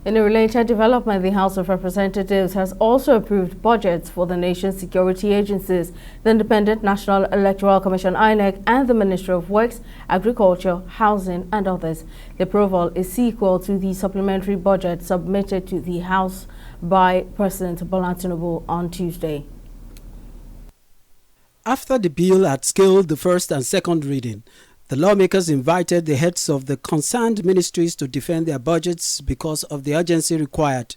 In a related development, the House of Representatives has also approved budgets for the nation's security agencies, the Independent National Electoral Commission (INEC) and the Ministry of Works, Agriculture, Housing and others. The approval is sequel to the supplementary budget submitted to the House by President Bola Tinubu on Tuesday. After the bill had scaled the first and second reading, the lawmakers invited the heads of the concerned ministries to defend their budgets because of the urgency required.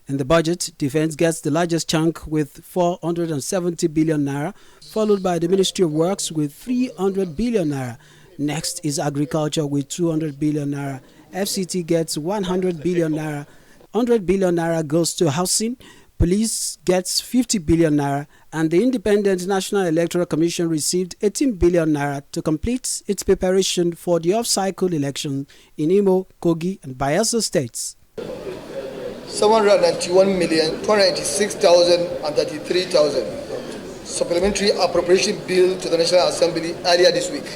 In the budget, defense gets the largest chunk with 470 billion naira, followed by the Ministry of Works with 300 billion naira. Next is agriculture with 200 billion naira. FCT gets 100 billion naira. 100 billion naira goes to housing. Police gets 50 billion naira, and the Independent National Electoral Commission received 18 billion naira to complete its preparation for the off-cycle election in Imo, Kogi, and Bayelsa states. 791,286,033 supplementary appropriation bill to the National Assembly earlier this week.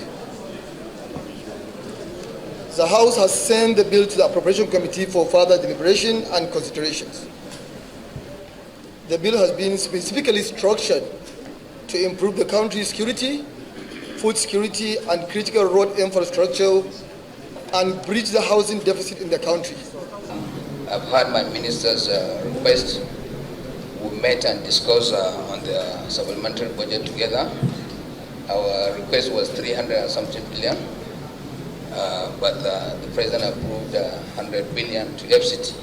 The House has sent the bill to the Appropriation Committee for further deliberation and considerations. The bill has been specifically structured to improve the country's security, food security, and critical road infrastructure, and bridge the housing deficit in the country. I've had my minister's request. We met and discussed on the supplementary budget together. Our request was 300 and something billion, but the president approved 100 billion to FCT.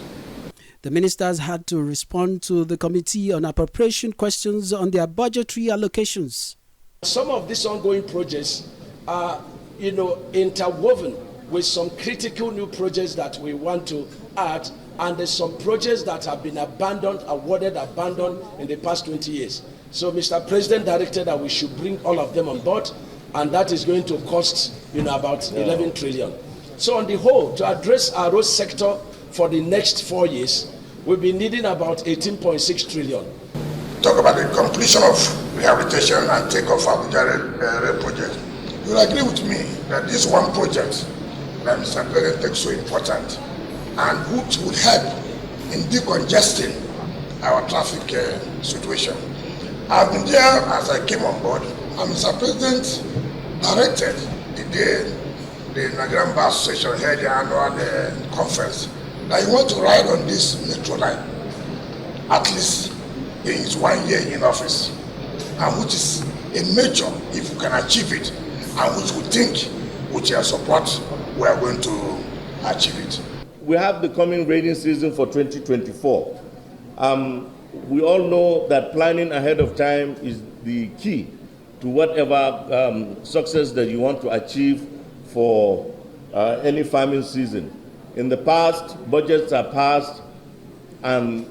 The ministers had to respond to the Committee on Appropriation questions on their budgetary allocations. Some of these ongoing projects are, interwoven with some critical new projects that we want to add, and there's some projects that have been abandoned in the past 20 years. So Mr. President directed that we should bring all of them on board, and that is going to cost, about 11 trillion. So on the whole, to address our road sector for the next 4 years, we'll be needing about 18.6 trillion. Talk about the completion of rehabilitation and take-off Abuja rail project. You'll agree with me that this one project that Mr. President takes so important and which would help in decongesting our traffic situation. I've been there as I came on board, and Mr. President directed the day the Nigerian Bar Association held the annual conference that you want to ride on this metro line at least in his 1 year in office, and which is a major if we can achieve it, and which we think with your support we are going to achieve it. We have the coming rainy season for 2024. We all know that planning ahead of time is the key to whatever success that you want to achieve for any farming season. In the past, budgets are passed and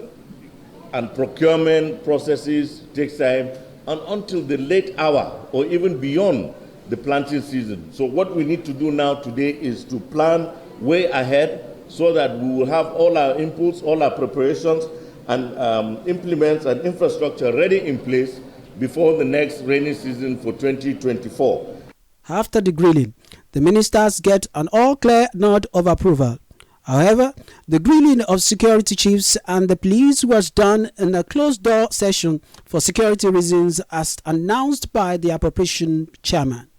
procurement processes takes time and until the late hour or even beyond the planting season. So what we need to do now today is to plan way ahead so that we will have all our inputs, all our preparations and implements and infrastructure ready in place before the next rainy season for 2024. After the grilling, the ministers get an all-clear nod of approval. However, the grilling of security chiefs and the police was done in a closed-door session for security reasons as announced by the Appropriation chairman.